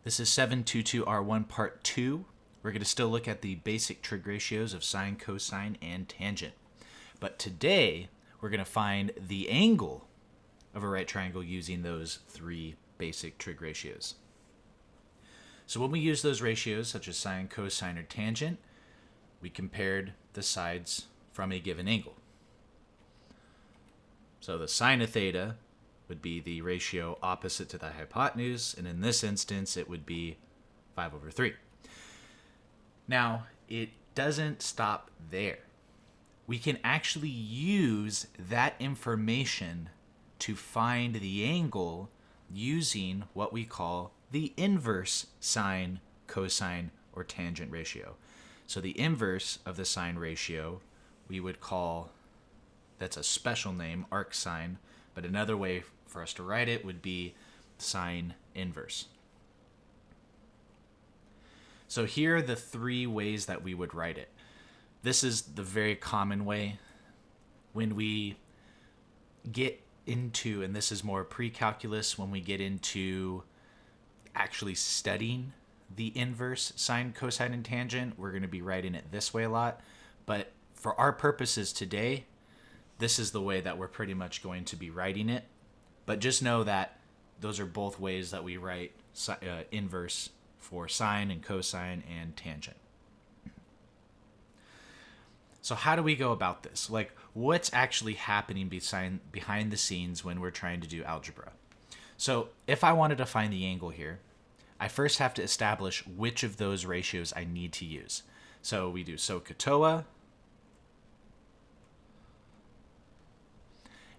This is 722R1 Part 2. We're going to still look at the basic trig ratios of sine, cosine, and tangent. But today, we're going to find the angle of a right triangle using those three basic trig ratios. So when we use those ratios, such as sine, cosine, or tangent, we compared the sides from a given angle. So the sine of theta would be the ratio opposite to the hypotenuse, and in this instance, it would be 5/3. Now, it doesn't stop there. We can actually use that information to find the angle using what we call the inverse sine, cosine, or tangent ratio. So the inverse of the sine ratio, we would call, that's a special name, arcsine, but another way for us to write it would be sine inverse. So here are the three ways that we would write it. This is the very common way. When we get into, and this is more pre-calculus, when we get into actually studying the inverse sine, cosine, and tangent, we're going to be writing it this way a lot. But for our purposes today, this is the way that we're pretty much going to be writing it. But just know that those are both ways that we write inverse for sine and cosine and tangent. So how do we go about this? Like, what's actually happening behind the scenes when we're trying to do algebra? So if I wanted to find the angle here, I first have to establish which of those ratios I need to use. So we do SOHCAHTOA.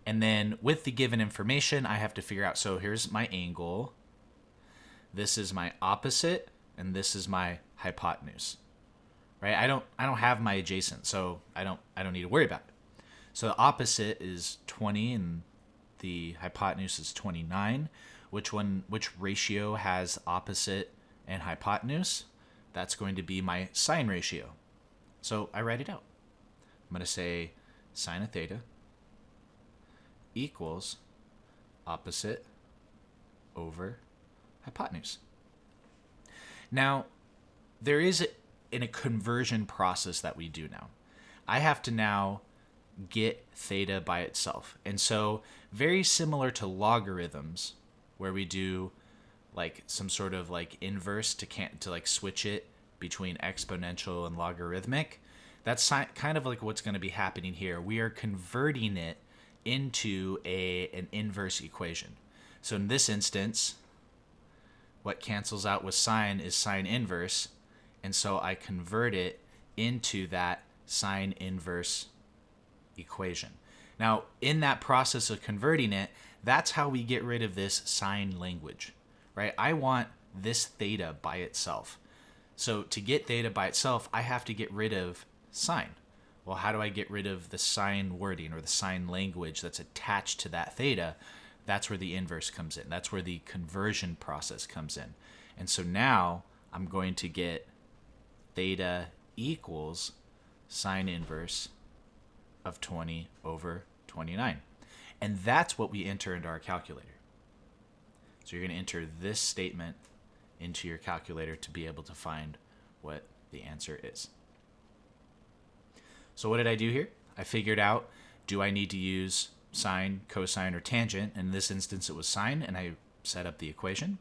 And then with the given information, I have to figure out, so here's my angle, this is my opposite, and this is my hypotenuse. Right? I don't have my adjacent, so I don't need to worry about it. So the opposite is 20 and the hypotenuse is 29. Which ratio has opposite and hypotenuse? That's going to be my sine ratio. So I write it out. I'm going to say sine of theta equals opposite over hypotenuse. Now, there is a conversion process that we do now. I have to now get theta by itself. And so very similar to logarithms, where we do like some sort of like inverse to like switch it between exponential and logarithmic, that's kind of like what's going to be happening here. We are converting it into an inverse equation. So in this instance, what cancels out with sine is sine inverse, and so I convert it into that sine inverse equation. Now, in that process of converting it, that's how we get rid of this sine language, right? I want this theta by itself. So to get theta by itself, I have to get rid of sine. Well, how do I get rid of the sine wording or the sine language that's attached to that theta? That's where the inverse comes in. That's where the conversion process comes in. And so now I'm going to get theta equals sine inverse of 20/29. And that's what we enter into our calculator. So you're going to enter this statement into your calculator to be able to find what the answer is. So what did I do here? I figured out, do I need to use sine, cosine, or tangent? In this instance, it was sine, and I set up the equation.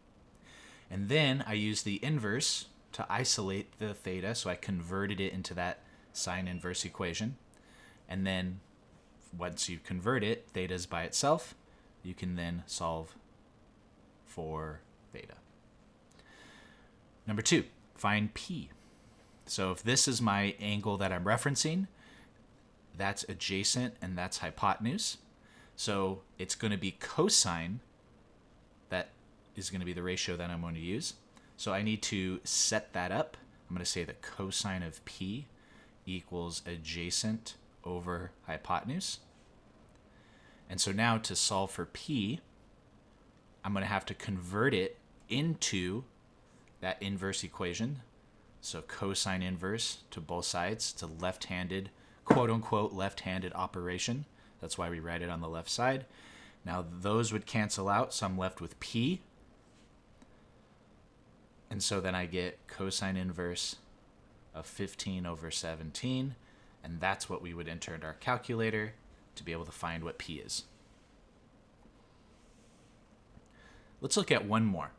And then I used the inverse to isolate the theta, so I converted it into that sine inverse equation. And then once you convert it, theta is by itself, you can then solve for theta. Number 2, find P. So if this is my angle that I'm referencing, that's adjacent and that's hypotenuse. So it's going to be cosine. That is going to be the ratio that I'm going to use. So I need to set that up. I'm going to say that cosine of P equals adjacent over hypotenuse. And so now to solve for P, I'm going to have to convert it into that inverse equation. So cosine inverse to both sides. It's a left-handed, quote-unquote left-handed operation. That's why we write it on the left side. Now those would cancel out, so I'm left with P. And so then I get cosine inverse of 15 over 17, and that's what we would enter into our calculator to be able to find what p is. Let's look at one more.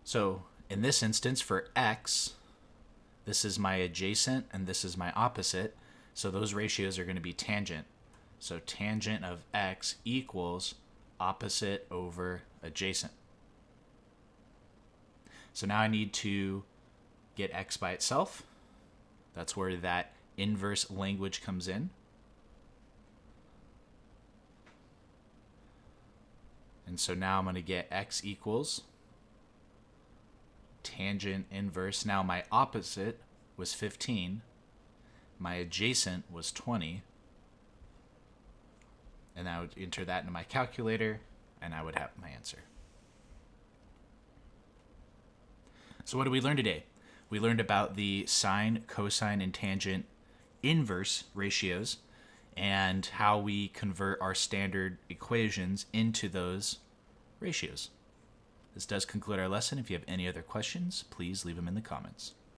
So in this instance, for x, this is my adjacent and this is my opposite, so those ratios are going to be tangent. So tangent of x equals opposite over adjacent. So now I need to get x by itself. That's where that inverse language comes in. And so now I'm going to get x equals tangent inverse. Now my opposite was 15. My adjacent was 20. And I would enter that into my calculator, and I would have my answer. So what did we learn today? We learned about the sine, cosine, and tangent inverse ratios and how we convert our standard equations into those ratios. This does conclude our lesson. If you have any other questions, please leave them in the comments.